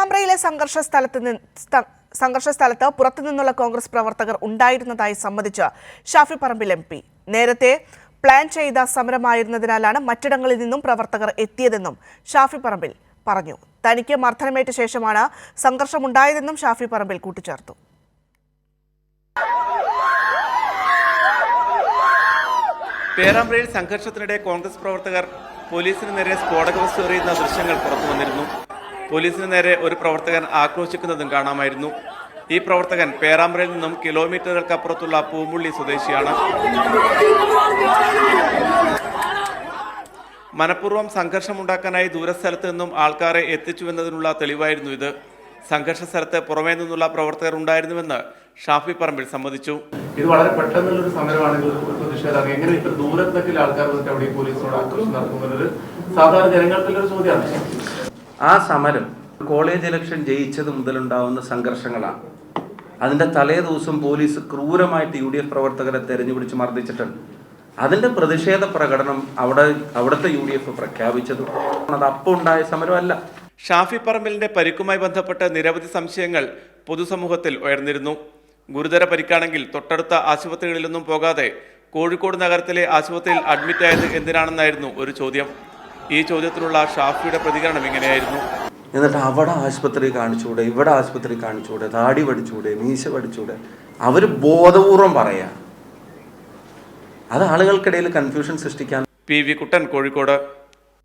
പേരാമ്പ്രയിലെ സംഘർഷ സ്ഥലത്ത് പുറത്തുനിന്നുള്ള കോൺഗ്രസ് പ്രവർത്തകർ ഉണ്ടായിരുന്നതായി സമ്മതിച്ച ഷാഫി പറമ്പിൽ MP. നേരത്തെ പ്ലാൻ ചെയ്ത സമരമായിരുന്നതിനാലാണ് മറ്റിടങ്ങളിൽ നിന്നും പ്രവർത്തകർ എത്തിയതെന്നും ഷാഫി പറമ്പിൽ പറഞ്ഞു. തനിക്ക് മർദ്ദനമേറ്റ ശേഷമാണ് സംഘർഷമുണ്ടായതെന്നും ഷാഫി പറമ്പിൽ കൂട്ടിച്ചേർത്തു. പേരാമ്പ്രയിൽ സംഘർഷത്തിനിടെ കോൺഗ്രസ് പ്രവർത്തകർ പോലീസിന് നേരെ സ്ഫോടക വസ്തു എറിയുന്ന ദൃശ്യങ്ങൾ പുറത്തു വന്നിരുന്നു. പോലീസിന് നേരെ ഒരു പ്രവർത്തകൻ ആക്രോശിക്കുന്നതും കാണാമായിരുന്നു. ഈ പ്രവർത്തകൻ പേരാമ്പ്രയിൽ നിന്നും കിലോമീറ്ററുകൾക്കപ്പുറത്തുള്ള പൂമുള്ളി സ്വദേശിയാണ്. മനഃപൂർവ്വം സംഘർഷമുണ്ടാക്കാനായി ദൂരസ്ഥലത്ത് നിന്നും ആൾക്കാരെ എത്തിച്ചുവെന്നതിനുള്ള തെളിവായിരുന്നു ഇത്. സംഘർഷ സ്ഥലത്ത് പുറമേ നിന്നുള്ള പ്രവർത്തകർ ഉണ്ടായിരുന്നുവെന്ന് ഷാഫി പറമ്പിൽ സമ്മതിച്ചു. ഇത് വളരെ പെട്ടെന്നുള്ളൊരു സമരമാണെങ്കിൽ പ്രതിഷേധം എങ്ങനെ ഇത്ര ദൂരത്തൊക്കെ ആൾക്കാർ വന്നിട്ട് അവിടെ പോലീസിനോട് ആക്രോശം നടത്തുന്നത് സാധാരണ ജനങ്ങൾക്കുള്ളൊരു ചോദ്യമാണ്. ആ സമരം കോളേജ് ഇലക്ഷൻ ജയിച്ചത് മുതലുണ്ടാവുന്ന സംഘർഷങ്ങളാണ്. അതിന്റെ തലേ ദിവസം പോലീസ് ക്രൂരമായിട്ട് UDF പ്രവർത്തകരെ തെരഞ്ഞുപിടിച്ച് മർദ്ദിച്ചിട്ടുണ്ട്. അതിന്റെ പ്രതിഷേധ പ്രകടനം അവിടുത്തെ UDF പ്രഖ്യാപിച്ചതും അത് അപ്പോൾ ഉണ്ടായ സമരമല്ല. ഷാഫി പറമ്പിലിന്റെ പരിക്കുമായി ബന്ധപ്പെട്ട് നിരവധി സംശയങ്ങൾ പൊതുസമൂഹത്തിൽ ഉയർന്നിരുന്നു. ഗുരുതര പരിക്കാണെങ്കിൽ തൊട്ടടുത്ത ആശുപത്രികളിലൊന്നും പോകാതെ കോഴിക്കോട് നഗരത്തിലെ ആശുപത്രിയിൽ അഡ്മിറ്റായത് എന്തിനാണെന്നായിരുന്നു ഒരു ചോദ്യം. ഈ ചോദ്യത്തിലുള്ള ഷാഫിയുടെ പ്രതികരണം ഇങ്ങനെയായിരുന്നു. എന്നിട്ട് അവിടെ ആശുപത്രി കാണിച്ചൂടെ, ഇവിടെ ആശുപത്രി കാണിച്ചൂടെ, താടി പഠിച്ചൂടെ, മീശ പഠിച്ചൂടെ, അവര് ബോധപൂർവം പറയാ. അത് ആളുകൾക്കിടയിൽ കൺഫ്യൂഷൻ സൃഷ്ടിക്കാൻ. PV കുട്ടൻ, കോഴിക്കോട്.